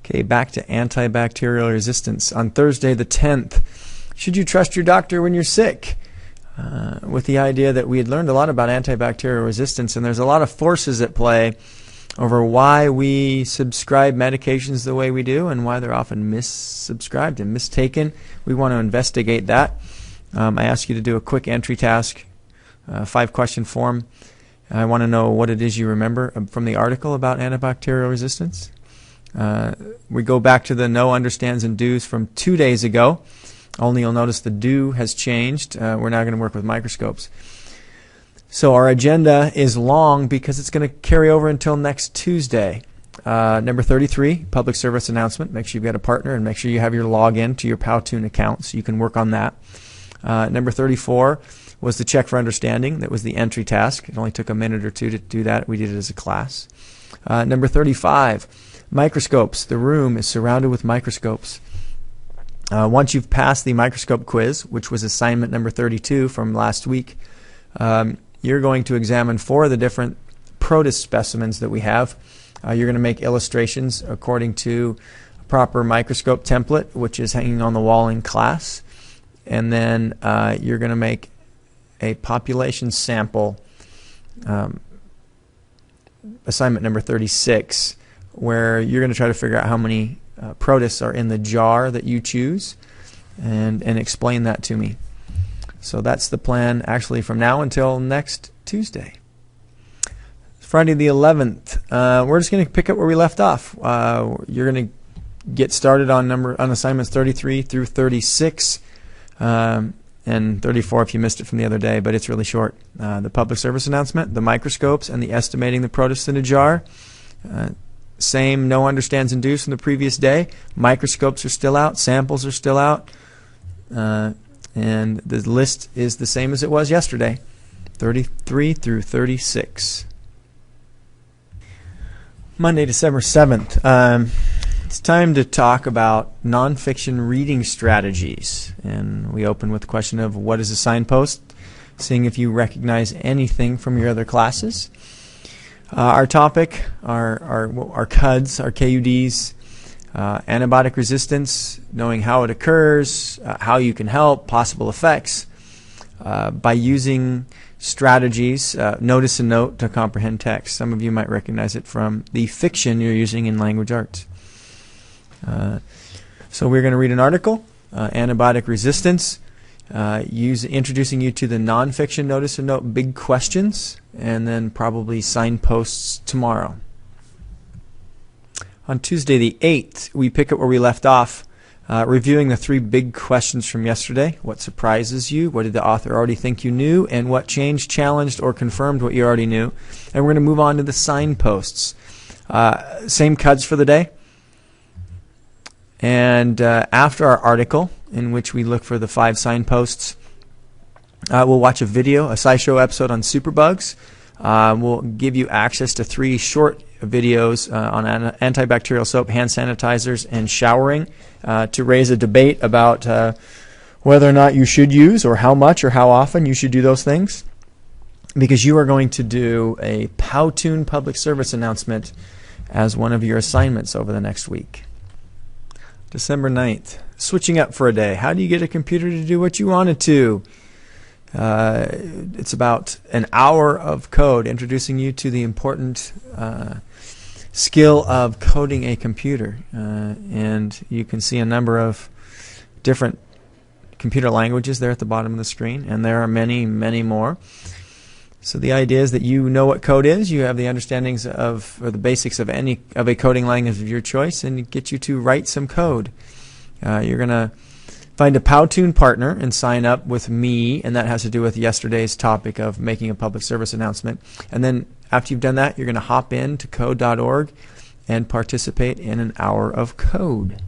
Okay, back to antibacterial resistance. On Thursday the 10th, should you trust your doctor when you're sick? With the idea that we had learned a lot about antibacterial resistance, and there's a lot of forces at play over why we subscribe medications the way we do and why they're often missubscribed and mistaken. We want to investigate that. I ask you to do a quick entry task, 5-question form. I want to know what it is you remember from the article about antibacterial resistance. We go back to the know, understands, and do's from 2 days ago. Only you'll notice the do has changed. We're now going to work with microscopes. So our agenda is long because it's going to carry over until next Tuesday. Number 33, public service announcement. Make sure you've got a partner and make sure you have your login to your Powtoon account so you can work on that. Number 34 was the check for understanding. That was the entry task. It only took a minute or two to do that. We did it as a class. Number 35, microscopes. The room is surrounded with microscopes. Once you've passed the microscope quiz, which was assignment number 32 from last week, you're going to examine 4 of the different protist specimens that we have. You're going to make illustrations according to a proper microscope template, which is hanging on the wall in class. And then you're going to make a population sample, assignment number 36, where you're going to try to figure out how many protists are in the jar that you choose and explain that to me. So that's the plan actually from now until next Tuesday. Friday the 11th, we're just going to pick up where we left off. You're going to get started on assignments 33 through 36 and 34 if you missed it from the other day, but it's really short. The public service announcement, the microscopes, and the estimating the protists in a jar. Same know, understands, and do's from the previous day. Microscopes are still out. Samples are still out. And the list is the same as it was yesterday, 33 through 36. Monday, December 7th. It's time to talk about nonfiction reading strategies. And we open with the question of what is a signpost, seeing if you recognize anything from your other classes. Our topic, our CUDs, our KUDs, antibiotic resistance, knowing how it occurs, how you can help, possible effects, by using strategies, notice and note to comprehend text. Some of you might recognize it from the fiction you're using in language arts. So we're going to read an article, antibiotic resistance, introducing you to the nonfiction notice and note big questions, and then probably signposts tomorrow. On Tuesday the 8th, we pick up where we left off, reviewing the 3 big questions from yesterday. What surprises you? What did the author already think you knew? And what changed, challenged, or confirmed what you already knew? And we're going to move on to the signposts. Same CUDs for the day. And after our article, in which we look for the 5 signposts, we'll watch a video, a SciShow episode on superbugs. We'll give you access to 3 short videos on antibacterial soap, hand sanitizers, and showering to raise a debate about whether or not you should use or how much or how often you should do those things, because you are going to do a Powtoon public service announcement as one of your assignments over the next week. December 9th, switching up for a day. How do you get a computer to do what you want it to? It's about an hour of code introducing you to the important skill of coding a computer. And you can see a number of different computer languages there at the bottom of the screen, and there are many, many more. So the idea is that you know what code is, you have the understandings of, or the basics of a coding language of your choice, and it gets you to write some code. You're going to find a Powtoon partner and sign up with me, and that has to do with yesterday's topic of making a public service announcement. And then after you've done that, you're going to hop in to code.org and participate in an hour of code.